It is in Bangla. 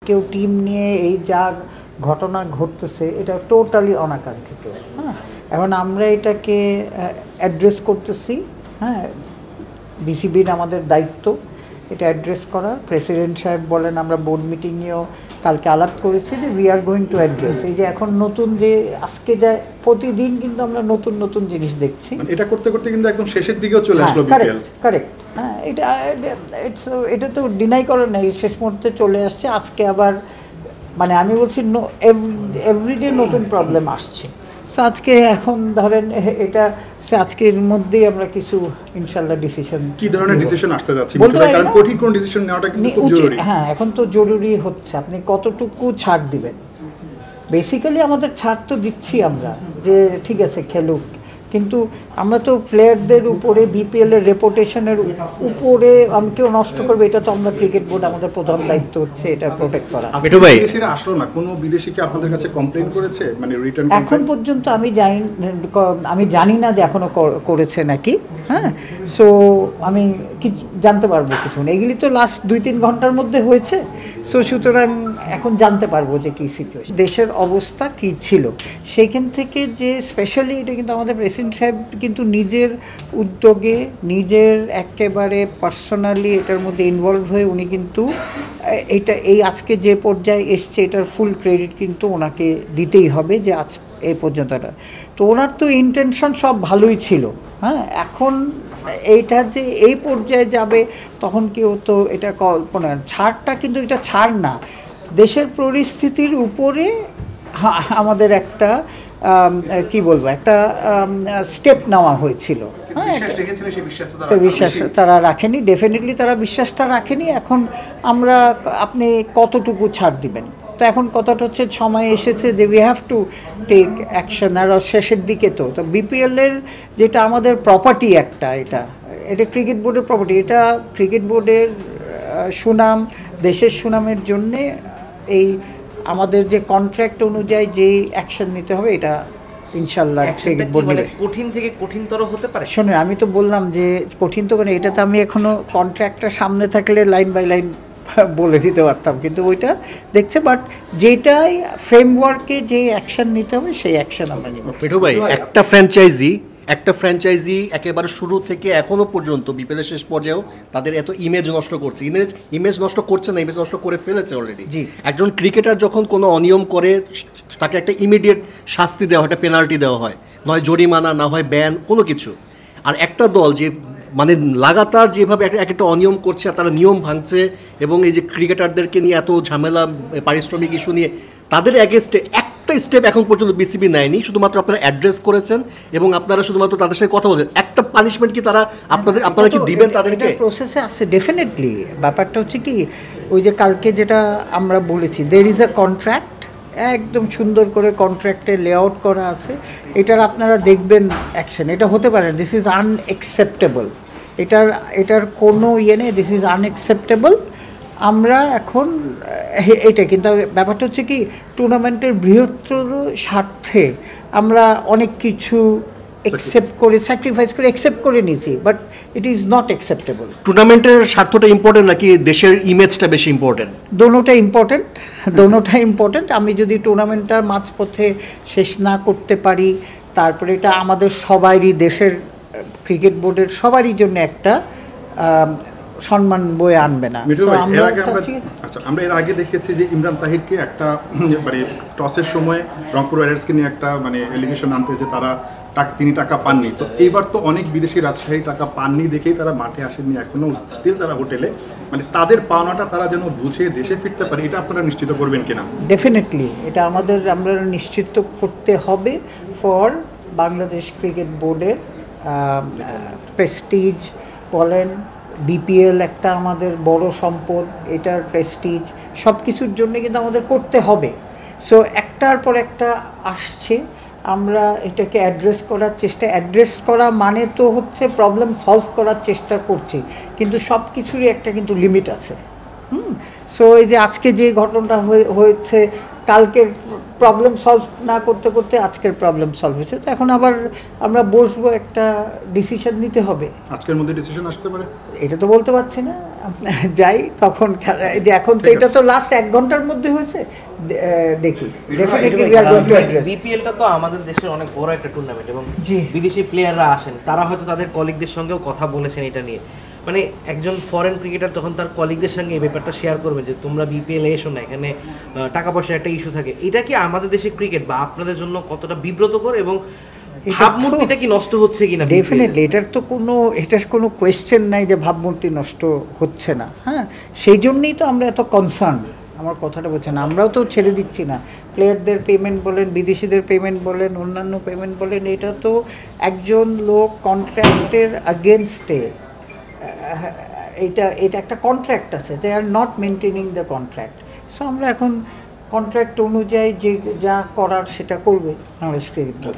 কেউ টিম নিয়ে এই যা ঘটনা ঘটতেছে এটা টোটালি অনাকাঙ্ক্ষিত। হ্যাঁ, এখন আমরা এটাকে অ্যাড্রেস করতেছি। হ্যাঁ, বিসিবির আমাদের দায়িত্ব এটা অ্যাড্রেস করার। প্রেসিডেন্ট সাহেব বলেন, আমরা বোর্ড মিটিংয়েও কালকে আলাপ করেছি যে we are going to address. এই যে এখন নতুন যে আজকে যা প্রতিদিন কিন্তু আমরা নতুন নতুন জিনিস দেখছি, এটা করতে করতে কিন্তু একদম শেষের দিকেও চলে আসলো বিপিএল। কারেক্ট। হ্যাঁ, এটা তো ডিনাই করার নেই, শেষ মুহূর্তে চলে আসছে। আজকে আবার মানে আমি বলছি এভরিডে নতুন প্রবলেম আসছে। সো আজকে এখন ধরেন এটা আজকের মধ্যেই আমরা কিছু ইনশাল্লাহ ডিসিশন, কি ধরনের ডিসিশন আসতে যাচ্ছে, কারণ কঠিন কোন ডিসিশন নেওয়াটা কিন্তু খুব জরুরি। হ্যাঁ, এখন তো জরুরি হচ্ছে আপনি কতটুকু ছাড় দিবেন। বেসিক্যালি আমাদের ছাড় তো দিচ্ছি আমরা, যে ঠিক আছে খেলুক, কিন্তু আমরা তো প্লেয়ারদের উপরে বিপিএলের রেপুটেশনের উপরে আমি কেউ নষ্ট করবে এটা তো আমরা ক্রিকেট বোর্ড আমাদের প্রধান দায়িত্ব হচ্ছে এটা প্রোটেক্ট করা। বিদেশিরা আসলো না, কোনো বিদেশি কি আপনাদের কাছে কমপ্লেইন করেছে, মানে রিটার্ন? এখন পর্যন্ত আমি জানি না যে এখনো করেছে নাকি। হ্যাঁ, সো আমি কি জানতে পারবো কিছু না, এগুলি তো লাস্ট 2-3 ঘন্টার মধ্যে হয়েছে। সো সুতরাং এখন জানতে পারবো যে কী সিচুয়েশন, দেশের অবস্থা কী ছিল সেইখান থেকে। যে স্পেশালি এটা কিন্তু আমাদের প্রেসিডেন্ট সাহেব কিন্তু নিজের উদ্যোগে, নিজের একেবারে পার্সোনালি এটার মধ্যে ইনভলভ হয়ে উনি কিন্তু এই আজকে যে পর্যায়ে এসছে এটার ফুল ক্রেডিট কিন্তু ওনাকে দিতেই হবে, যে আজ এই পর্যন্তটা। তো ওনার তো ইন্টেনশন সব ভালোই ছিল। হ্যাঁ, এখন এইটা যে এই পর্যায়ে যাবে তখন কেউ তো এটা কল্পনা, ছাড়টা কিন্তু এটা ছাড় না, দেশের পরিস্থিতির উপরে আমাদের একটা কি বলবো একটা স্টেপ নেওয়া হয়েছিল। হ্যাঁ, বিশ্বাস তারা রাখেনি, ডেফিনেটলি তারা বিশ্বাসটা রাখেনি। এখন আপনি কতটুকু ছাড় দিবেন, তো এখন কথাটা হচ্ছে সময় এসেছে যে we have to take action. আর শেষের দিকে তো বিপিএলের যেটা আমাদের প্রপার্টি একটা, এটা ক্রিকেট বোর্ডের প্রপার্টি, এটা ক্রিকেট বোর্ডের সুনাম, দেশের সুনামের জন্যে এই আমাদের যে কন্ট্রাক্ট অনুযায়ী যে অ্যাকশন নিতে হবে এটা ইনশাল্লাহ ক্রিকেট বোর্ড নেবে। কঠিন থেকে কঠিনতর হতে পারে। শোনেন, আমি তো বললাম যে কঠিন তো মানে এটা তো আমি এখনো কন্ট্রাক্টটা সামনে থাকলে লাইন বাই লাইন বলে দিতে পারতাম, কিন্তু ওইটা দেখছে। বাট যেটাই ফ্রেমওয়ার্কে যে অ্যাকশন নিতে হবে সেই অ্যাকশন আমরা নিব। মিঠু ভাই, একটা ফ্র্যাঞ্চাইজি একেবারে শুরু থেকে এখনো পর্যন্ত বিপিএলের শেষ পর্যায়েও তাদের এত ইমেজ নষ্ট করছে, ইমেজ নষ্ট করছে না, ইমেজ নষ্ট করে ফেলেছে অলরেডি। একজন ক্রিকেটার যখন কোনো অনিয়ম করে তাকে একটা ইমিডিয়েট শাস্তি দেওয়া হয়, একটা পেনাল্টি দেওয়া হয়, নয় জরিমানা, না হয় ব্যান, কোনো কিছু। আর একটা দল যে মানে লাগাতার যেভাবে একটা অনিয়ম করছে আর তারা নিয়ম ভাঙছে, এবং এই যে ক্রিকেটারদেরকে নিয়ে এত ঝামেলা, পারিশ্রমিক ইস্যু নিয়ে, তাদের অ্যাগেনস্টে একটা স্টেপ এখন পর্যন্ত বিসিবি নেয়নি। শুধুমাত্র আপনারা অ্যাড্রেস করেছেন এবং আপনারা শুধুমাত্র তাদের সাথে কথা বলছেন। একটা পানিশমেন্ট কি আপনারা কি দিবেন তাদেরকে? প্রসেসে আছে ডেফিনেটলি। ব্যাপারটা হচ্ছে কি, ওই যে কালকে যেটা আমরা বলেছি, দের ইজ আ কন্ট্রাক্ট, একদম সুন্দর করে কন্ট্রাক্টে লেআউট করা আছে। এটার আপনারা দেখবেন অ্যাকশন, এটা হতে পারে দিস ইজ আনএক্সেপ্টেবল, এটার কোনো ইয়ে নেই, দিস ইজ আনএক্সেপ্টেবল। আমরা এখন এটা কিন্তু ব্যাপারটা হচ্ছে কি, টুর্নামেন্টের বৃহত্তর স্বার্থে আমরা অনেক কিছু অ্যাকসেপ্ট করে, স্যাক্রিফাইস করে অ্যাকসেপ্ট করে নিয়েছি, but it is not acceptable. টুর্নামেন্টের স্বার্থটা ইম্পর্টেন্ট নাকি দেশের ইমেজটা বেশি ইম্পর্টেন্ট? দোনোটা ইম্পর্টেন্ট। আমি যদি টুর্নামেন্টটা মাঝপথে শেষ না করতে পারি, তারপরে এটা আমাদের সবারই, দেশের ক্রিকেট বোর্ডের সবারই জন্য একটা সম্মান বয়ে আনবে না। আমরা এর আগে দেখেছি যে ইমরান তাহিরকে একটা মানে টসের সময় রংপুর রাইডার্সকে নিয়ে একটা মানে এলিগেশন আনতে, যে তিনি টাকা পাননি। তো এইবার তো অনেক বিদেশি রাজশাহী টাকা পাননি দেখেই তারা মাঠে আসেননি, এখনো স্টিল তারা হোটেলে, মানে তাদের পাওনাটা তারা যেন বুঝে দেশে ফিরতে পারে, এটা আপনারা নিশ্চিত করবেন কিনা? ডেফিনেটলি এটা আমরা নিশ্চিত করতে হবে ফর বাংলাদেশ ক্রিকেট বোর্ডের প্রেস্টিজ বলেন, বিপিএল একটা আমাদের বড় সম্পদ, এটার প্রেস্টিজ সব কিছুর জন্য কিন্তু আমাদের করতে হবে। সো একটার পর একটা আসছে, আমরা এটাকে অ্যাড্রেস করা মানে তো হচ্ছে প্রবলেম সলভ করার চেষ্টা করছি, কিন্তু সব কিছুরই একটা কিন্তু লিমিট আছে। সো এই যে আজকে যে ঘটনাটা হয়েছে, কালকের প্রবলেম সলভ না করতে করতে আজকের প্রবলেম সলভ হয়েছে, তো এখন আবার আমরা বসবো, একটা ডিসিশন নিতে হবে। আজকের মধ্যে ডিসিশন আসতে পারে এটা তো বলতে পারছি না, যাই তখন যে এখন তো এটা তো লাস্ট 1 ঘন্টার মধ্যে হয়েছে, দেখি definitely we are going to address. বিপিএলটা তো আমাদের দেশের অনেক বড় একটা টুর্নামেন্ট এবং জি। বিদেশি প্লেয়াররা আসেন, তারা হয়তো তাদের কলিগদের সঙ্গেও কথা বলেছেন এটা নিয়ে। মানে একজন ফরেন ক্রিকেটার তখন তার কলিগদের সঙ্গে এই ব্যাপারটা শেয়ার করবে যে তোমরা বিপিএল এসো না, এখানে টাকা পয়সার একটা ইস্যু থাকে। এটা কি আমাদের দেশে ক্রিকেট বা আপনাদের জন্য কতটা বিব্রতকর এবং ভাবমূর্তিটা কি নষ্ট হচ্ছে কিনা? ডেফিনেটলি এটার কোনো কোয়েশ্চেন নাই যে ভাবমূর্তি নষ্ট হচ্ছে না। হ্যাঁ, সেই জন্যই তো আমরা এত কনসার্ন। আমার কথাটা বলছেন, আমরাও তো ছেড়ে দিচ্ছি না। প্লেয়ারদের পেমেন্ট বলেন, বিদেশিদের পেমেন্ট বলেন, অন্যান্য পেমেন্ট বলেন, এটা তো একজন লোক কন্ট্রাক্টের আগেনস্টে, এটা একটা কন্ট্রাক্ট আছে, they are not maintaining the contract. So আমরা এখন কন্ট্রাক্ট অনুযায়ী যে যা করার সেটা করবে বাংলাদেশ ক্রিকেট বোর্ড।